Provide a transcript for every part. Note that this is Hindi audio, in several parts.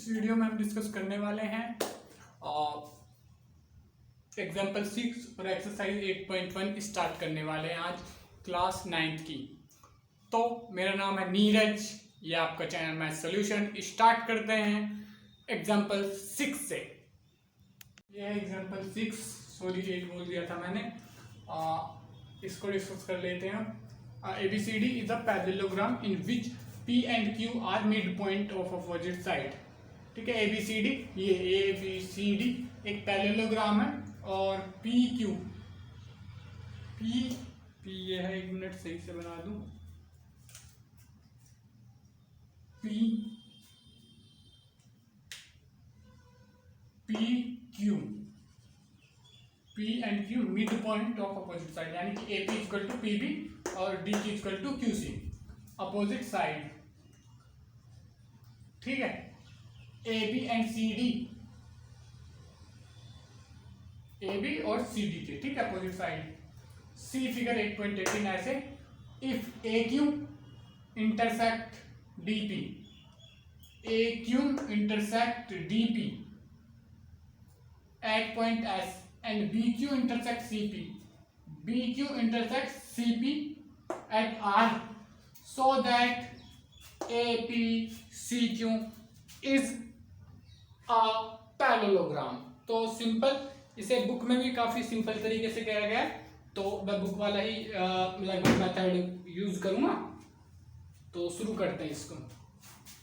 वीडियो में हम डिस्कस करने वाले हैं एग्जाम्पल 6 और एक्सरसाइज 8.1 स्टार्ट करने वाले हैं आज क्लास 9th की। तो मेरा नाम है नीरज, ये आपका चैनल मैथ सॉल्यूशन। स्टार्ट करते हैं एग्जाम्पल 6 से। ये है एग्जाम्पल 6, सॉरी 8 बोल दिया था मैंने। इसको डिस्कस कर लेते हैं। ABCD is a parallelogram in which P and Q are mid point of opposite side. ठीक है, ABCD, ये ABCD एक पैरेललोग्राम है और PQ, P ये है, एक मिनट सही से बना दूं, PQ, P and Q mid point of opposite side, यानी कि AP इक्वल टू PB और DQ equal to QC, opposite side. ठीक है, AB एंड CD, AB और CD के, ठीक है, अपोजिट साइड। C फिगर 8.18 ऐसे, if AQ intersect DP, AQ intersect DP at point S and BQ intersect CP, BQ intersect CP at R, so that APCQ is a parallelogram। तो सिंपल, इसे बुक में भी काफी सिंपल तरीके से कहा गया है, तो मैं बुक वाला ही लगभग मेथड यूज करूंगा। तो शुरू करते हैं इसको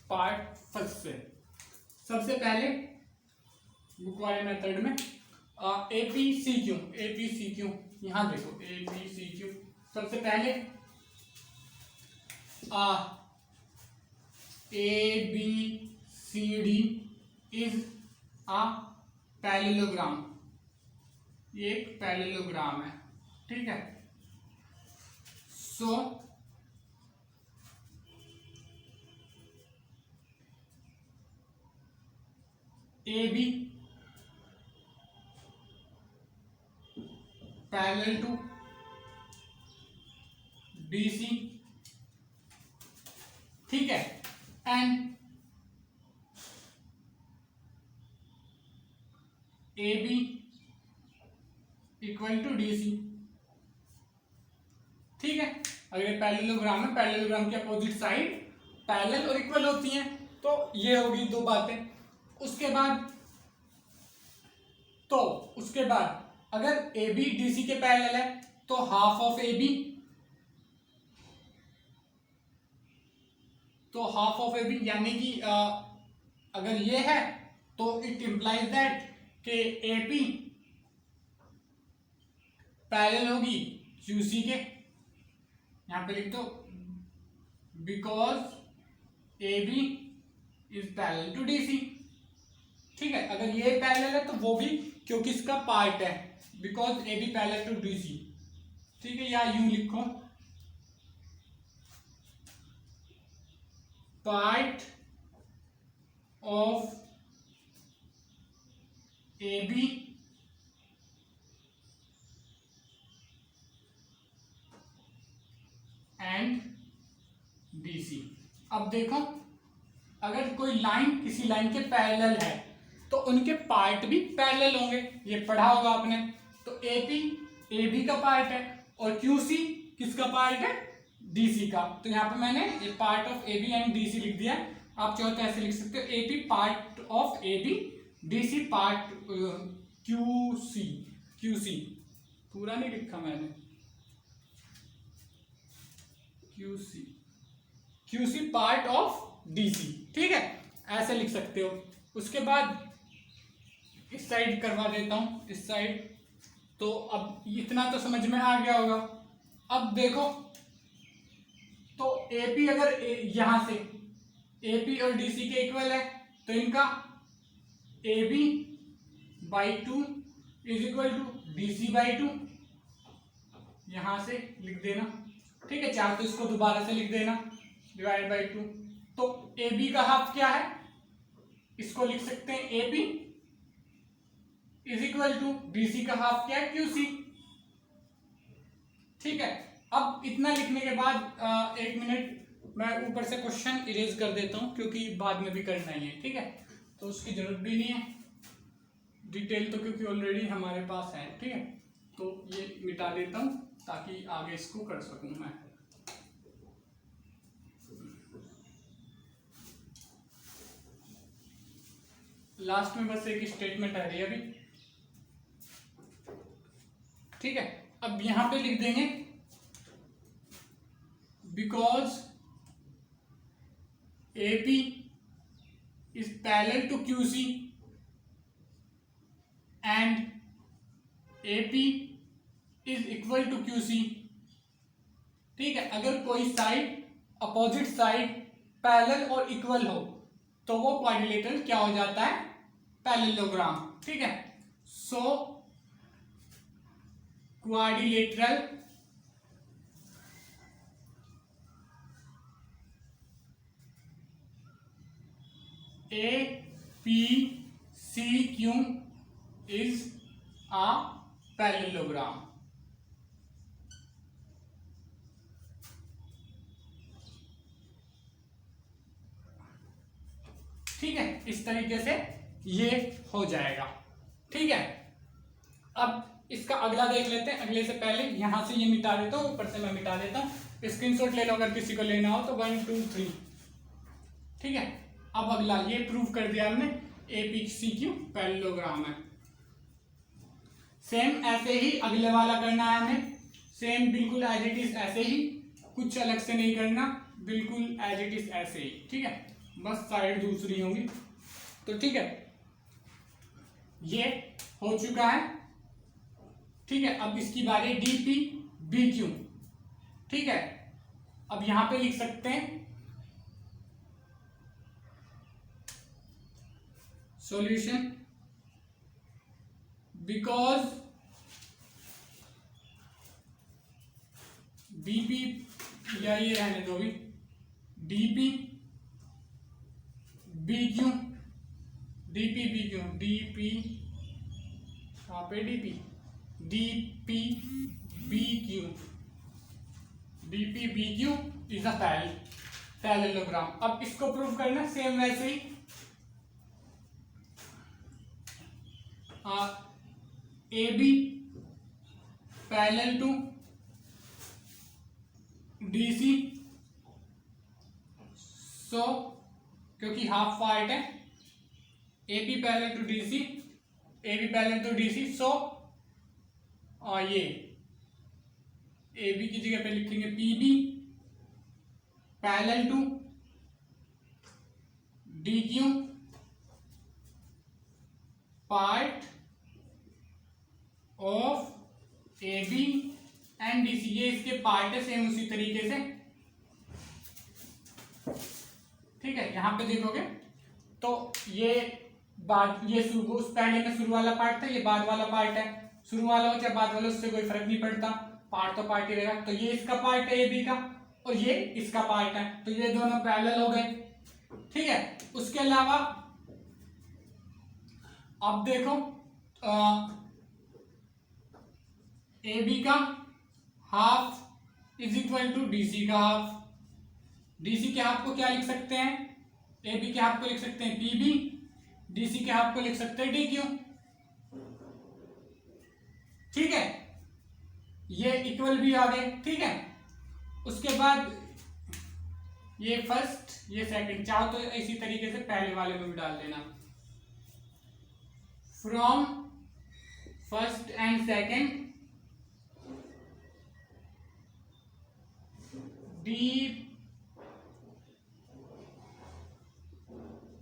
पार्ट फर्स्ट से। सबसे पहले बुक वाले मेथड में APCQ, यहां देखो APCQ। सबसे पहले ABCD इज अ पैरेललोग्राम, ये एक पैरेललोग्राम है, ठीक है। So AB parallel to BC, ठीक है, and AB equal to DC, ठीक है। अगर ये पैरेललोग्राम है, पैरेललोग्राम की अपोजिट साइड पैरेलल और इक्वल होती हैं, तो ये होगी दो बातें। उसके बाद अगर AB DC के पैरेलल है तो हाफ ऑफ AB, यानी कि अगर ये है तो इट इंप्लाइज दैट के AP पैरेलल होगी QC के। यहां पे लिख दो because AB is parallel to DC, ठीक है। अगर ये पैरेलल है तो वो भी, क्योंकि इसका पार्ट है, because AB parallel to DC, ठीक है। या यूं लिखो part of AB and BC। अब देखो, अगर कोई लाइन किसी लाइन के पैरेलल है तो उनके पार्ट भी पैरेलल होंगे, ये पढ़ा होगा आपने। तो AP AB का पार्ट है और QC किसका पार्ट है? DC का। तो यहाँ पे मैंने ये part of AB and DC लिख दिया। आप चाहो तो ऐसे लिख सकते हो, AP part of AB, DC part QC पूरा नहीं लिखा मैंने, QC पार्ट ऑफ DC, ठीक है, ऐसे लिख सकते हो। उसके बाद इस साइड करवा देता हूं, इस साइड। तो अब इतना तो समझ में आ गया होगा। अब देखो, तो AP अगर यहां से AP और DC के इक्वल है तो इनका AB by 2 is equal to DC by 2, यहां से लिख देना, ठीक है। चाहे तो इसको दोबारा से लिख देना, डिवाइड बाई 2। तो AB का हाफ क्या है? इसको लिख सकते हैं AP is equal to BC का हाफ क्या है? QC, ठीक है। अब इतना लिखने के बाद एक मिनट मैं ऊपर से क्वेश्चन इरेज कर देता हूं, क्योंकि बाद में भी करना ही है, ठीक है। तो उसकी ज़रूरत भी नहीं है डिटेल तो, क्योंकि ऑलरेडी हमारे पास है। ठीक है, तो ये मिटा देता हूँ ताकि आगे इसको कर सकूँ मैं। लास्ट में बस एक स्टेटमेंट आ रही है अभी। ठीक है, अब यहां पे लिख देंगे because AP is parallel to QC and AP is equal to QC। ठीक है, अगर कोई साइड अपोजिट साइड पैरेलल और इक्वल हो तो वो क्वाड्रिलेटरल क्या हो जाता है, पैरेललोग्राम। ठीक है, सो quadrilateral APCQ is a parallelogram। ठीक है, इस तरीके से ये हो जाएगा। ठीक है, अब इसका अगला देख लेते हैं। अगले से पहले यहां से ये मिटा देता हूं, ऊपर से मैं मिटा देता हूं। स्क्रीनशॉट ले लो अगर किसी को लेना हो तो 1 2 3। ठीक है, अब अगला ये प्रूव कर दिया हमने APCQ पैरेललोग्राम है। सेम ऐसे ही अगले वाला करना है हमें, सेम बिल्कुल एज इट इज ऐसे ही, कुछ अलग से नहीं करना, बिल्कुल एज इट इज ऐसे ही। ठीक है, बस साइड दूसरी होंगी। तो ठीक है, ये हो चुका है। ठीक है, अब इसकी बारी DPBQ। ठीक है, अब यहां पे लिख सकते हैं सॉल्यूशन बिकॉज DP या ये रहने दो भी, DPBQ DP कहाँ पे DPBQ इज अ पैरेललोग्राम। अब इसको प्रूव करना सेम वैसे ही, AB parallel to DC, so क्योंकि हाफ पार्ट है, AB parallel to DC, AB parallel to DC, so ये AB की जगह पे लिखेंगे PB parallel to DQ part of AB and DC। ये इसके पार्ट है सेम उसी तरीके से। ठीक है, यहां पे देखोगे तो ये बाद, ये शुरू पहले में शुरू वाला पार्ट था, ये बाद वाला पार्ट है। शुरू वाला हो चाहे बाद वाला, उससे कोई फर्क नहीं पड़ता, पार्ट तो पार्ट ही रहेगा। तो ये इसका पार्ट है AB का और ये इसका पार्ट है, तो ये दोनों पैरेलल हो गए। ठीक है, उसके अलावा अब देखो AB का half is equal to DC का हाफ। DC के हाफ को क्या लिख सकते हैं, AB के हाफ को लिख सकते हैं PB, DC के हाफ को लिख सकते हैं DQ। ठीक है, ये इक्वल भी आ गए। ठीक है, उसके बाद ये फर्स्ट ये सेकंड, चाहो तो इसी तरीके से पहले वाले में भी डाल देना। From first and second D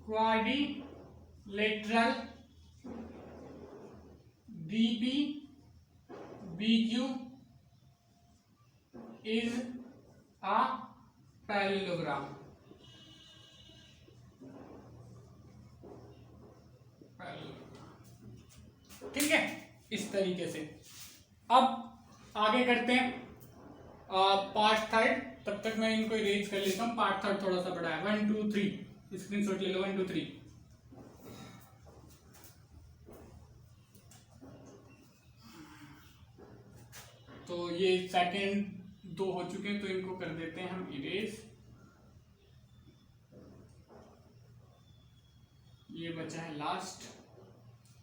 quadrilateral DPBQ is a parallelogram। ठीक है, इस तरीके से। अब आगे करते हैं पार्ट थर्ड। तब तक मैं इनको इरेज कर लेता हूँ। पार्ट थर्ड थोड़ा सा बड़ा है। 1 2 3 स्क्रीनशॉट ले लो। 1 2 3। तो ये सेकंड 2 हो चुके हैं, तो इनको कर देते हैं हम इरेज। ये बचा है लास्ट,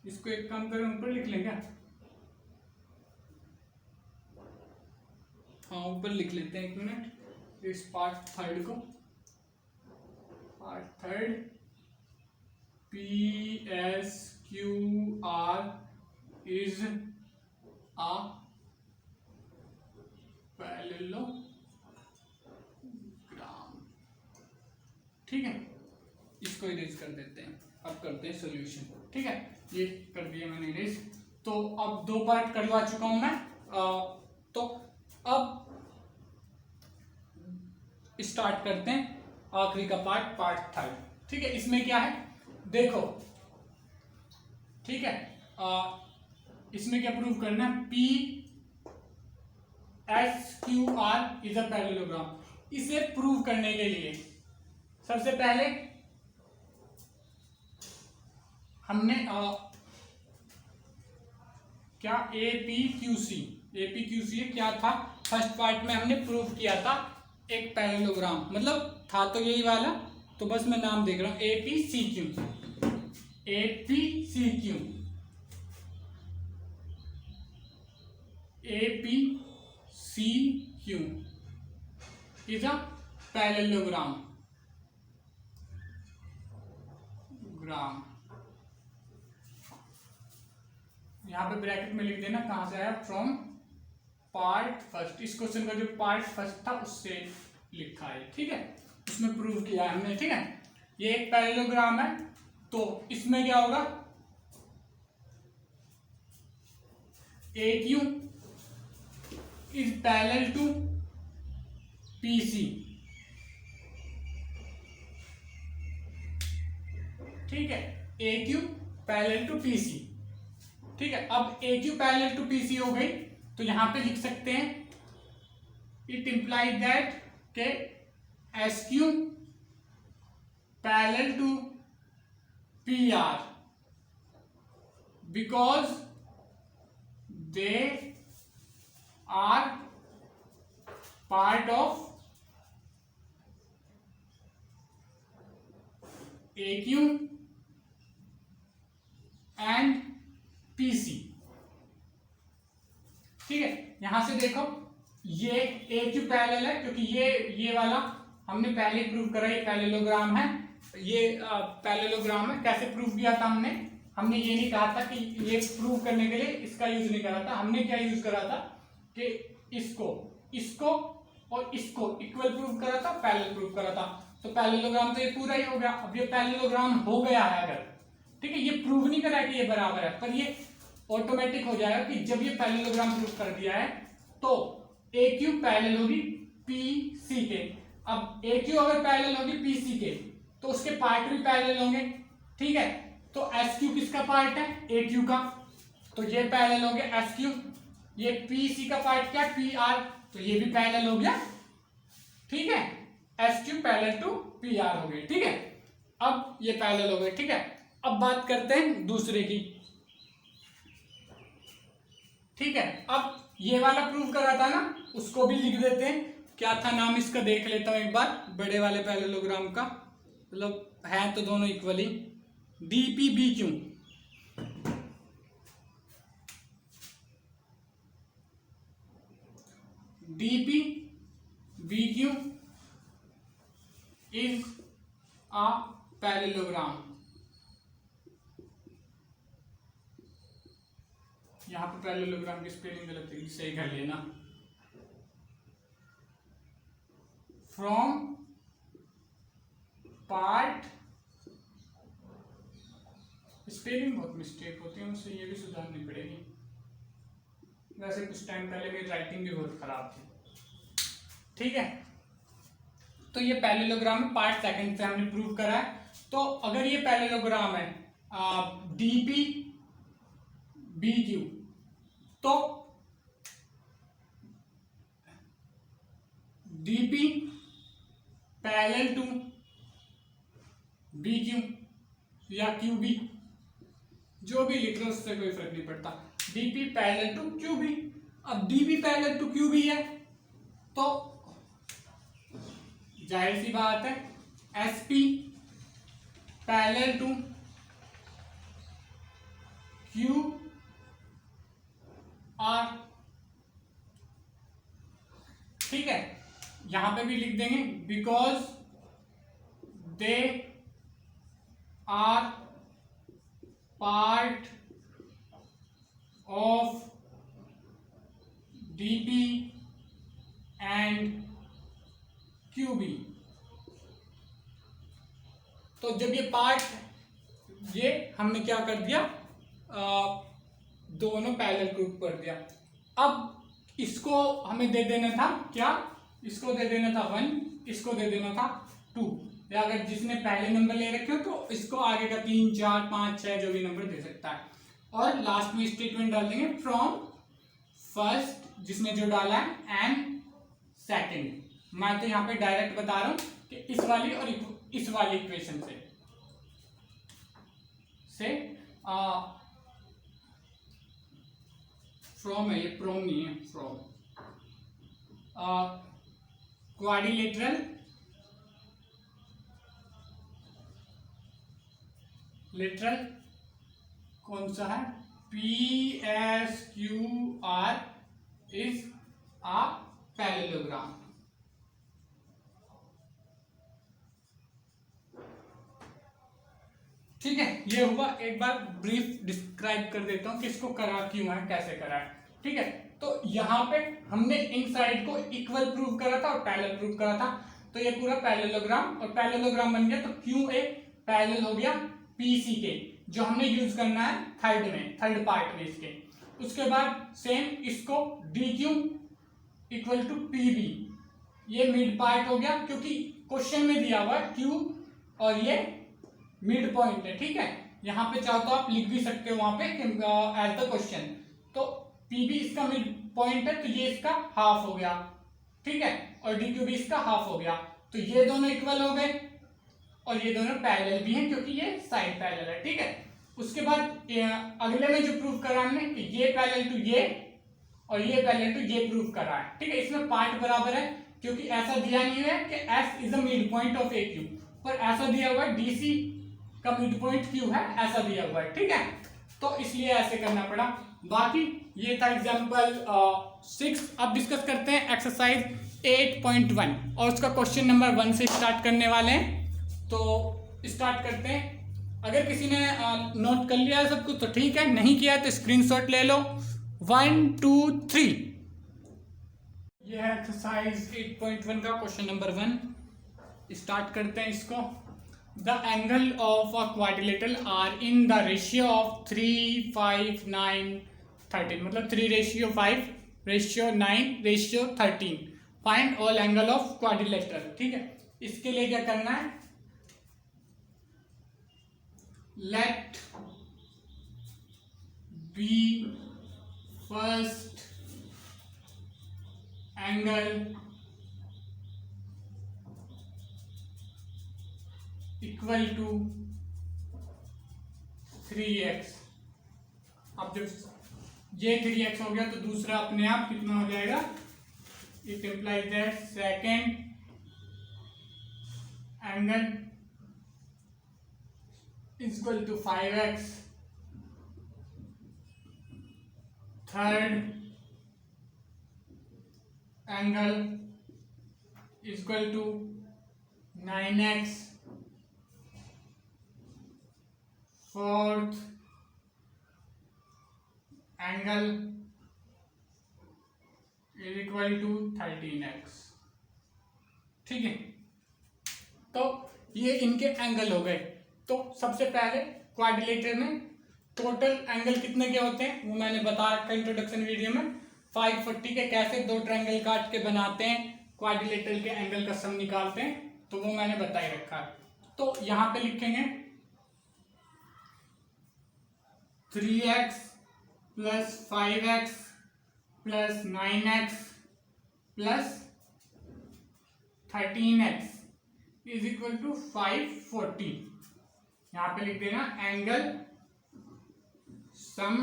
इसको एक काम करें ऊपर लिख लें क्या? हाँ ऊपर लिख लेते हैं, एक मिनट। इस पार्ट थर्ड को, part third PSQR is a parallelogram. ठीक है, इसको इरेज कर देते हैं। अब करते हैं सॉल्यूशन। ठीक है, ये कर दिया मैंने इरेज। तो अब 2 पार्ट करवा चुका हूं मैं। तो अब स्टार्ट करते हैं आखिरी का पार्ट, पार्ट थर्ड। ठीक है, इसमें क्या है देखो। ठीक है, इसमें क्या प्रूव करना है? PSQR is a parallelogram. इसे प्रूव करने के लिए सबसे पहले हमने क्या APQC क्या था? फर्स्ट पार्ट में हमने प्रूव किया था एक पैरेललोग्राम, मतलब था तो यही वाला, तो बस मैं नाम देख रहा हूं, APCQ इज अ पैरेललोग्राम। यहां पे ब्रैकेट में लिख देना कहां से आया, फ्रॉम पार्ट फर्स्ट। इस क्वेश्चन का जो पार्ट फर्स्ट था उससे लिखा है। ठीक है, उसमें प्रूव किया है हमने। ठीक है, ये एक पैरेललोग्राम है, तो इसमें क्या होगा? AQ is parallel to PC। ठीक है, AQ पैरेलल टू PC। ठीक है, अब AQ पैरेलल टू PC हो गई, तो यहां पे लिख सकते हैं इट इंप्लाइज दैट के SQ parallel to PR because they are part of AQ and PC। ठीक है, यहां से देखो ये AQ पैरेलल है, क्योंकि ये वाला हमने पहले प्रूव करा, ये पैरेललोग्राम है। ये पैरेललोग्राम है। कैसे प्रूव किया था हमने ये नहीं कहा था कि ये प्रूव करने के लिए इसका यूज नहीं करा था। हमने क्या यूज करा था कि इसको और इसको इक्वल प्रूव करा था, पैरेलल प्रूव करा था। तो पैरेललोग्राम तो ये पूरा ही हो गया। अब ये पैरेललोग्राम हो गया है अगर, ठीक है, ये प्रूव नहीं करा कि ये बराबर है, पर ये ऑटोमेटिक हो जाएगा कि जब ये पैरेललोग्राम प्रूव कर दिया है तो AQ पैरेलल होगी PC के। अब AQ अगर पैरेलल होगी PC के तो उसके पार्ट भी पैरेलल होंगे। ठीक है, तो SQ किसका पार्ट है? AQ का, तो ये पैरेलल हो गया SQ। ये PC का पार्ट क्या? PR, तो ये भी पैरेलल हो गया। ठीक है, SQ पैरेलल टू PR हो गई। ठीक है, अब ये पैरेलल हो गए। ठीक है, अब बात करते हैं दूसरे की। ठीक है, अब ये वाला प्रूव करा था ना, उसको भी लिख देते हैं। क्या था नाम इसका, देख लेता हूं एक बार, बड़े वाले पैरेललोग्राम का, मतलब है तो दोनों equally, DPBQ। DPBQ is a parallelogram. यहां पे पैरेललोग्राम की स्पेलिंग गलत है, सही कर लेना। फ्रॉम पार्ट, स्पेलिंग बहुत मिस्टेक होती है, मुझसे ये भी सुधारनी पड़ेगी। वैसे कुछ टाइम पहले मेरी राइटिंग भी बहुत खराब थी। ठीक है, तो ये पैरेललोग्राम है, पार्ट सेकंड से हमने प्रूव करा है। तो अगर ये पैरेललोग्राम है DPBQ, तो DP पैरेलल टू BQ या QB, जो भी लिख लो उससे कोई फर्क नहीं पड़ता। DP parallel to QB। अब DP पैरेलल टू QB है तो जाहिर सी बात है SP parallel to Q R. ठीक है, यहां पे भी लिख देंगे because they are part of DP and QB. तो जब ये पार्ट, ये हमने क्या कर दिया, दोनों पैरेलल ग्रुप कर दिया। अब इसको हमें दे देना था क्या, इसको दे देना था 1, इसको दे देना था 2, या अगर जिसने पहले नंबर ले रखे हो तो इसको आगे का 3, 4, 5, 6 जो भी नंबर दे सकता है। और लास्ट में स्टेटमेंट डाल देंगे फ्रॉम फर्स्ट, जिसने जो डाला है, एंड सेकेंड। मैं तो यहाँ पे डायरेक्ट बता रहा हूं कि इस वाली और इस वाली इक्वेशन से फ्रॉम है, ये फ्रॉम नहीं है, फ्रॉम क्वाड्रिलेटरल कौन सा है, PSQR इज अ पैरेललोग्राम। ठीक है, ये हुआ। एक बार ब्रीफ डिस्क्राइब कर देता हूं कि इसको करा क्यों है, कैसे करा है। ठीक है, तो यहाँ पे हमने इन साइड को इक्वल प्रूव करा था और पैरेलल प्रूव करा था, तो ये पूरा पैरेललोग्राम, और पैरेललोग्राम बन गया तो QA पैरेलल हो गया PC के, जो हमने यूज करना है थर्ड पार्ट में इसके। उसके बाद सेम इसको DQ इक्वल टू PB, ये मिड पार्ट हो गया, क्योंकि क्वेश्चन में दिया हुआ है Q और ये मिड पॉइंट है। ठीक है, यहाँ पे चाहो तो आप लिख भी सकते हो वहां पे एज द क्वेश्चन। तो PB इसका मिड पॉइंट है, तो ये इसका हाफ हो गया। ठीक है, और DQ भी इसका हाफ हो गया, तो ये दोनों इक्वल हो गए और ये दोनों पैरेलल भी हैं क्योंकि ये साइड पैरेलल है। ठीक है, उसके बाद अगले में जो प्रूव करा हमने कि ये पैरेलल टू ये और ये पैरेलल टू ये प्रूव करा है। ठीक है, इसमें पार्ट बराबर है क्योंकि ऐसा दिया नहीं है कि S is the mid point of AQ, पर ऐसा दिया हुआ है DC का मिड पॉइंट Q है, ऐसा दिया हुआ है। ठीक है, तो इसलिए ऐसे करना पड़ा। बाकी ये था एग्जांपल 6। अब डिस्कस करते हैं एक्सरसाइज 8.1 और उसका क्वेश्चन नंबर 1 से स्टार्ट करने वाले हैं। तो स्टार्ट करते हैं। अगर किसी ने नोट कर लिया है सब कुछ तो ठीक है, नहीं किया तो स्क्रीनशॉट ले लो। 1 2 3, ये है एक्सरसाइज 8.1 का क्वेश्चन नंबर 1। स्टार्ट करते हैं इसको। The angle of a quadrilateral are in the ratio of 3, 5, 9, 13, मतलब 3:5, 9, 13। Find all angle of quadrilateral। ठीक है, इसके लिए क्या करना है, let be first angle equal to 3x। अब जब ये 3x हो गया तो दूसरा अपने आप कितना हो जाएगा, it implies that second angle equal to 5x, third angle equal to 9x, fourth angle is equal to 13x। ठीक है, तो ये इनके एंगल हो गए। तो सबसे पहले क्वाड्रिलेटरल में टोटल एंगल कितने के होते हैं वो मैंने बता रखा इंट्रोडक्शन वीडियो में। 540 के कैसे दो ट्रायंगल काट के बनाते हैं, क्वाड्रिलेटरल के एंगल का सम निकालते हैं, तो वो मैंने बता ही रखा है। तो यहां पे लिखेंगे 3x plus 5x plus 9x plus 13x is equal to 540। यहां पे लिख देना angle sum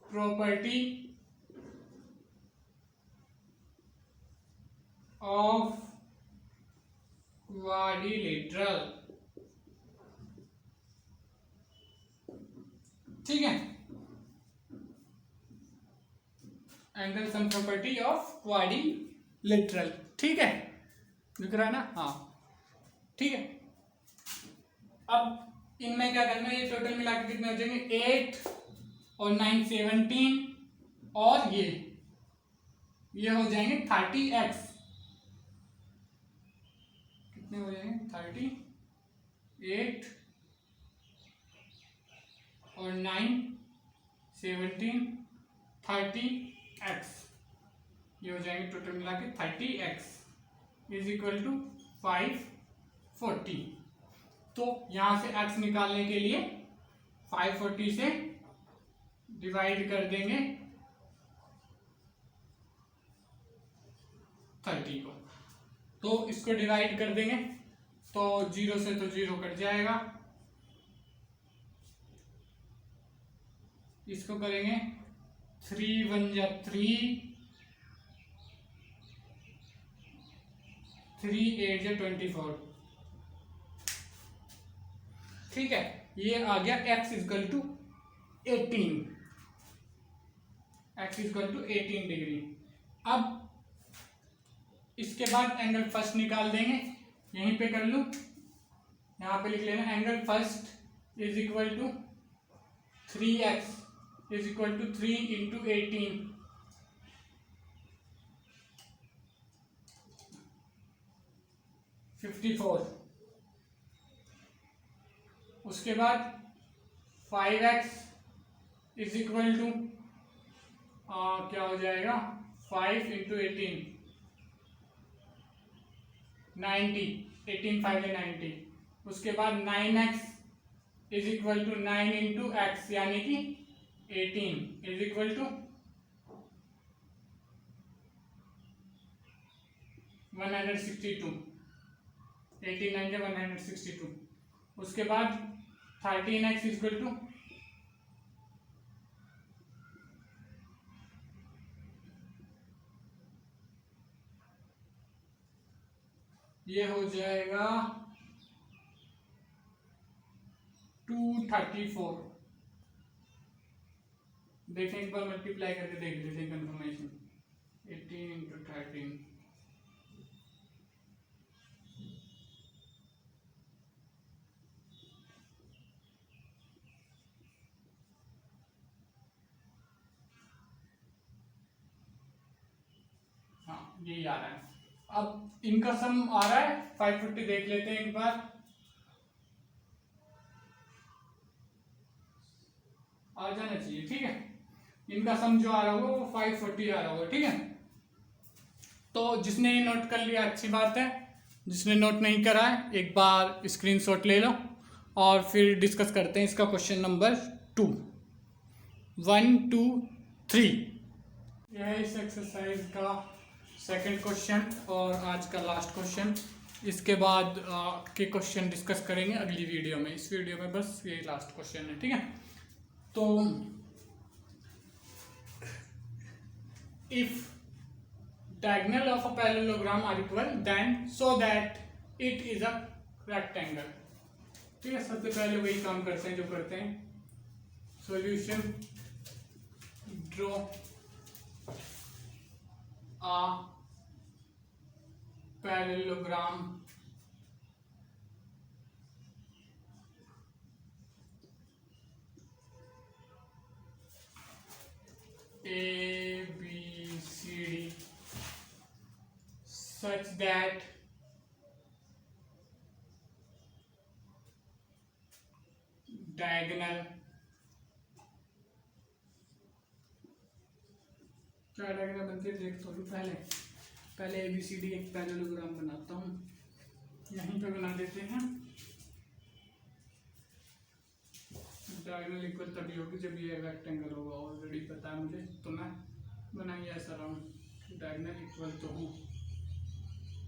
property of quadrilateral ठीक है, angle sum property of quadrilateral, ठीक है, दिख रहा है ना, हाँ ठीक है। अब इनमें क्या करना है, ये टोटल मिला के कितने हो जाएंगे, 8 और 9 17 और ये हो जाएंगे 30x, कितने हो जाएंगे 38 और 9 17 30x, ये हो जाएंगे टोटल मिला के 30x इज इक्वल टू 540। तो यहां से x निकालने के लिए 540 से डिवाइड कर देंगे 30 को, तो इसको डिवाइड कर देंगे तो 0 से तो 0 कट जाएगा, इसको करेंगे 3 1 जा 3 3 8 जा 24, ठीक है, ये आ गया x equal to 18, x equal to 18 degree. अब इसके बाद एंगल फर्स्ट निकाल देंगे, यहीं पे कर लूं, यहाँ पे लिख लेना angle first is equal to 3x is equal to 3 into 18, उसके बाद 5x इज इक्वल टू क्या हो जाएगा 5 इंटू 18 90, 18 5 90, उसके बाद 9x is equal to 9 into x यानी कि 18 इज इक्वल टू 162, 89 से 162, उसके बाद 13x इज इक्वल टू ये हो जाएगा 234, देखें एक बार मल्टीप्लाई करके देख लेते हैं कंफर्मेशन, 18 इंटू 13, हाँ यही आ रहा है। अब इनका सम आ रहा है 550, देख लेते हैं एक बार, आ जाना चाहिए, ठीक है, इनका सम जो आ रहा होगा वो 540 आ रहा होगा, ठीक है। तो जिसने ये नोट कर लिया अच्छी बात है, जिसने नोट नहीं करा है एक बार स्क्रीनशॉट ले लो और फिर डिस्कस करते हैं इसका क्वेश्चन नंबर 2, 1 2 3। यह है इस एक्सरसाइज का सेकंड क्वेश्चन और आज का लास्ट क्वेश्चन। इसके बाद के क्वेश्चन डिस्कस करेंगे अगली वीडियो में, इस वीडियो में बस यही लास्ट क्वेश्चन है, ठीक है। तो if diagonal of a parallelogram are equal then so that it is a rectangle, ठीक है। सबसे पहले वही काम करते हैं जो करते हैं, solution, draw a parallelogram ABCD such that diagonal, क्या डायग्राम बनती है देख तो लो, पहले ABCD एक पैरेललोग्राम बनाता हूँ, यहीं पे बना देते हैं। डायगोनल इक्वल तभी होगी जब ये रेक्टेंगल होगा, ऑलरेडी पता है मुझे, तो मैं बनाइए ऐसा राउंड, डायगोनल इक्वल तो हो,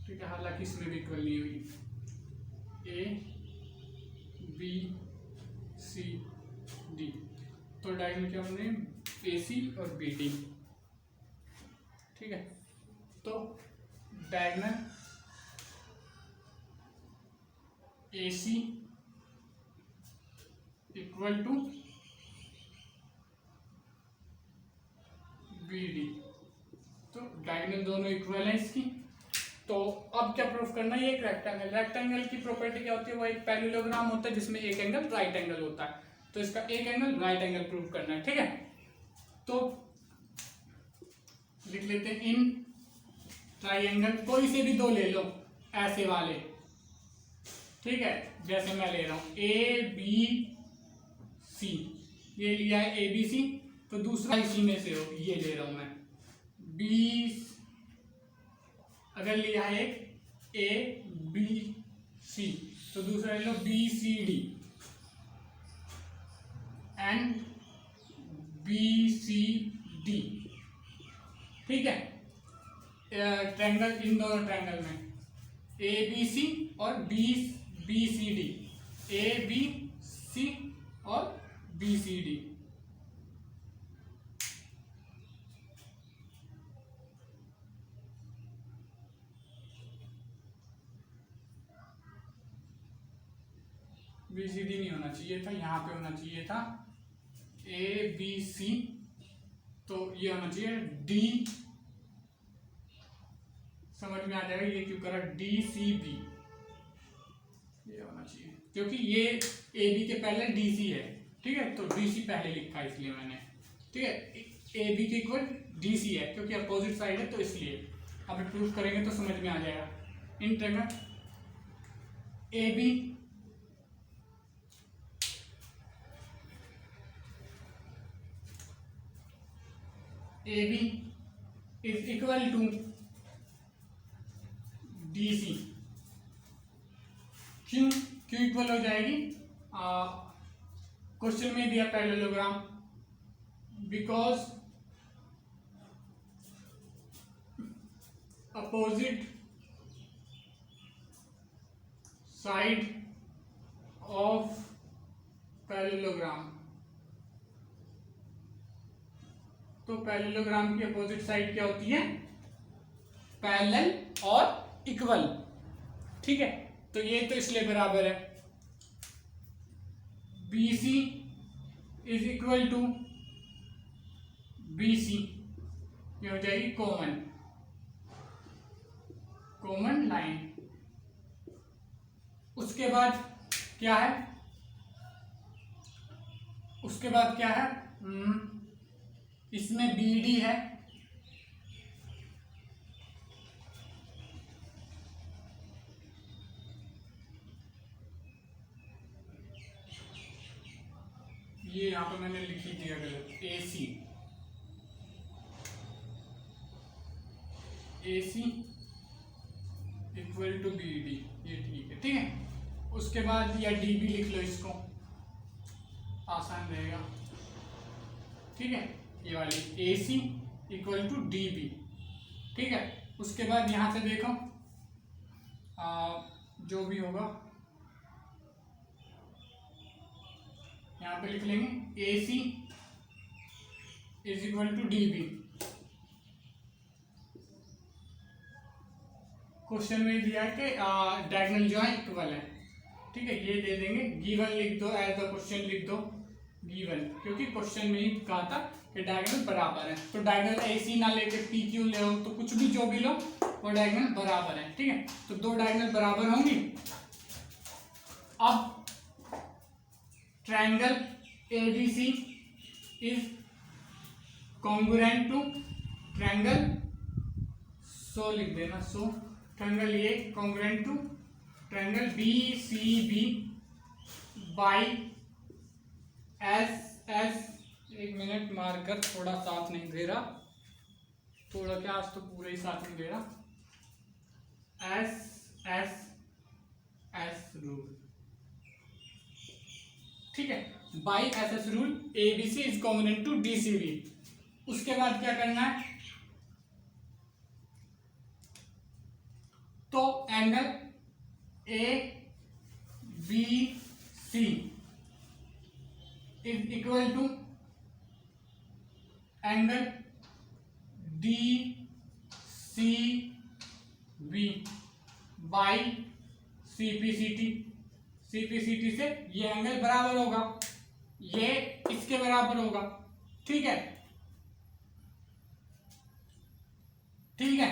ठीक है, हालांकि इसमें भी इक्वल नहीं हुई, ABCD, तो डायगोनल क्या बने AC और BD, ठीक है। तो diagonal AC equal to B D. तो डायगोनल दोनों इक्वल है इसकी। तो अब क्या प्रूफ करना है, ये एक रेक्टेंगल, रेक्टेंगल की प्रॉपर्टी क्या होती है, वो एक पैरेललोग्राम होता है जिसमें एक एंगल राइट एंगल होता है, तो इसका एक एंगल राइट एंगल प्रूफ करना है। ठीक है, तो लिख लेते हैं इन ट्राइंगल, कोई से भी दो ले लो ऐसे वाले, ठीक है, जैसे मैं ले रहा हूं ए बी सी, ये लिया है ए बी सी, तो दूसरा इसी में से हो, ये ले रहा हूं मैं बी, अगर लिया है एक ए बी सी, तो दूसरा ले लो B C D and B C D. ठीक है, ट्रायंगल, इन दोनों ट्रायंगल में ए बी सी और B C D, A B C और B C D. B C D नहीं होना चाहिए था, यहाँ पे होना चाहिए था ए बी सी, तो ये होना चाहिए डी, समझ में आ जाएगा ये क्यों करा, डी सी बी, ये होना चाहिए क्योंकि ये ए बी के पहले डी सी है। ठीक है, तो डी सी पहले लिखा है इसलिए मैंने। ठीक है, ए बी के इक्वल डी सी है क्योंकि अपोजिट साइड है, तो इसलिए अब प्रूफ करेंगे तो समझ में आ जाएगा। In triangle A B is equal to D C. क्यों क्यों इक्वल हो जाएगी, क्वेश्चन में दिया parallelogram, because opposite side of parallelogram, तो पैरेललोग्राम की अपोजिट साइड क्या होती है, पैरेलल और इक्वल। ठीक है, तो ये तो इसलिए बराबर है, B C is equal to B C, ये हो जाएगी कॉमन लाइन। उसके बाद क्या है, उसके बाद क्या है, इसमें बी डी है, ये यहां पर मैंने लिख ही दिया गलत, ए सी इक्वल टू बी डी, ये ठीक है। ठीक है, उसके बाद या डी भी लिख लो, इसको आसान रहेगा। ठीक है, ये वाली ए सी इक्वल टू डी बी। ठीक है, उसके बाद यहां से देखो जो भी होगा यहाँ पे लिख लेंगे A C is equal to D B. Question में दिया है कि डायगोनल जो है इक्वल है। ठीक है, ये दे देंगे, गिवन लिख दो, एज द क्वेश्चन लिख दो गिवन, क्योंकि क्वेश्चन में ही कहा था कि डायगोनल बराबर है। तो डायगोनल ए सी ना लेके पी क्यू ले लो, तो कुछ भी जो भी लो वो डायगोनल बराबर है। ठीक है, तो दो डायगोनल बराबर होंगी। अब triangle ABC is congruent to triangle, so लिख देना, सो ट्रायंगल ये congruent to triangle BCB by SS, एक मिनट, मार्कर थोड़ा साथ नहीं दे रहा, थोड़ा क्या आज तो पूरा ही साथ नहीं दे रहा, SS रूल। ठीक है, by SS rule ABC is congruent to DCB. उसके बाद क्या करना है, तो angle A B C is equal to angle D C B by CPCT. CPCT से ये एंगल बराबर होगा, ये इसके बराबर होगा। ठीक है, ठीक है,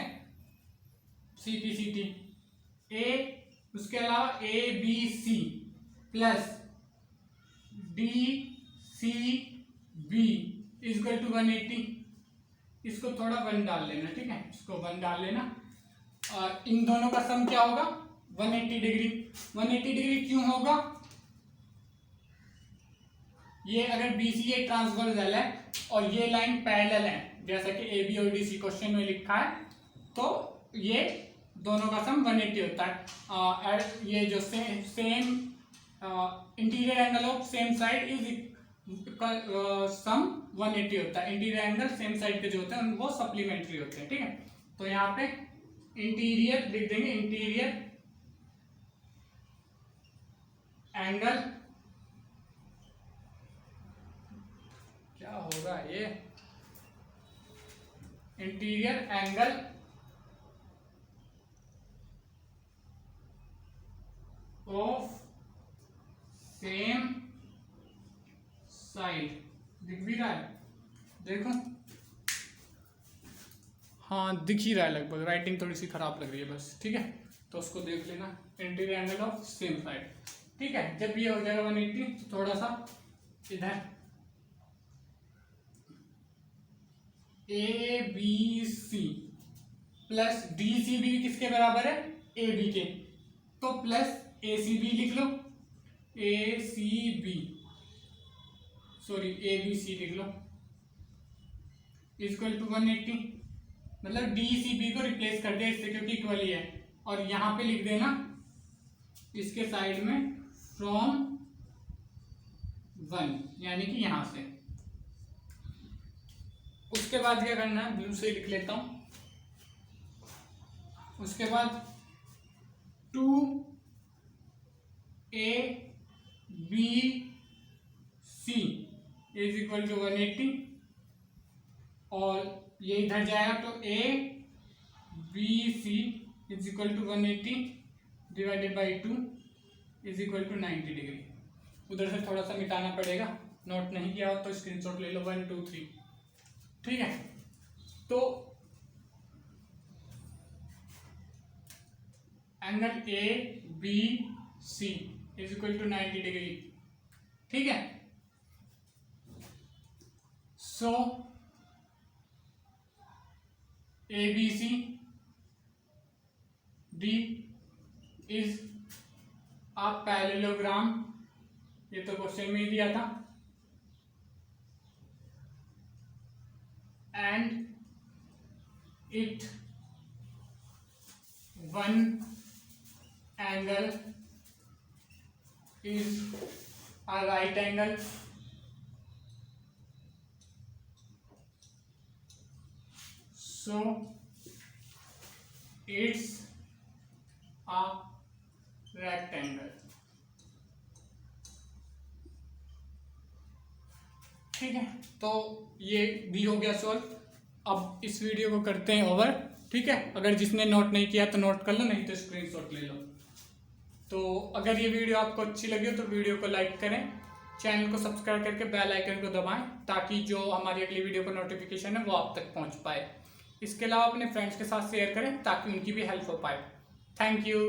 CT ए, उसके अलावा ABC plus DCB equal to 180। इसको थोड़ा 1 डाल लेना, ठीक है, इसको 1 डाल लेना। और इन दोनों का सम क्या होगा 180 डिग्री। 180 डिग्री क्यों होगा, ये अगर BCA ट्रांसवर्सल है और ये लाइन पैरेलल है जैसा कि AB और DC क्वेश्चन में लिखा है, तो ये दोनों का सम 180 होता है। ये जो same interior angle of same side is sum 180 होता है। इंटीरियर एंगल सेम साइड के जो होते हैं वो सप्लीमेंट्री होते हैं, ठीक है। तो यहाँ पे इंटीरियर लिख देंगे, इंटीरियर एंगल, क्या होगा ये, interior angle of same side, दिख भी रहा है, देखो, हाँ दिख ही रहा है लगभग, राइटिंग थोड़ी सी खराब लग रही है बस, ठीक है। तो उसको देख लेना, interior angle of same side, ठीक है। जब ये हो जाएगा 180 तो थोड़ा सा इधर ABC प्लस DCB किसके बराबर है AB के, तो प्लस ACB लिख लो, ACB सॉरी ABC लिख लो इक्वल टू 180। मतलब DCB को रिप्लेस कर दिया इससे क्योंकि इक्वल ही है, और यहाँ पे लिख देना इसके साइड में फ्रॉम 1, यानी कि यहां से। उसके बाद क्या करना है, ब्लू से लिख लेता हूं। उसके बाद 2ABC इज इक्वल टू 180, और ये इधर जाएगा तो ABC is equal to 180 divided by 2 is equal to 90 degree. उधर से थोड़ा सा मिटाना पड़ेगा, नोट नहीं किया हो तो स्क्रीनशॉट ले लो, 1 2 3, ठीक है। तो angle ABC is equal to 90 degree, ठीक है। So ABC D is a parallelogram, ये तो क्वेश्चन में ही दिया था, and it one angle is a right angle, so it's a rectangle, ठीक है। तो ये भी हो गया सॉल्व। अब इस वीडियो को करते हैं ओवर, ठीक है। अगर जिसने नोट नहीं किया तो नोट कर लो, नहीं तो स्क्रीनशॉट ले लो। तो अगर ये वीडियो आपको अच्छी लगी हो तो वीडियो को लाइक करें, चैनल को सब्सक्राइब करके बेल आइकन को दबाएं ताकि जो हमारी अगली वीडियो का नोटिफिकेशन है वो आप तक पहुंच पाए। इसके अलावा अपने फ्रेंड्स के साथ शेयर करें ताकि उनकी भी हेल्प हो पाए। Thank you.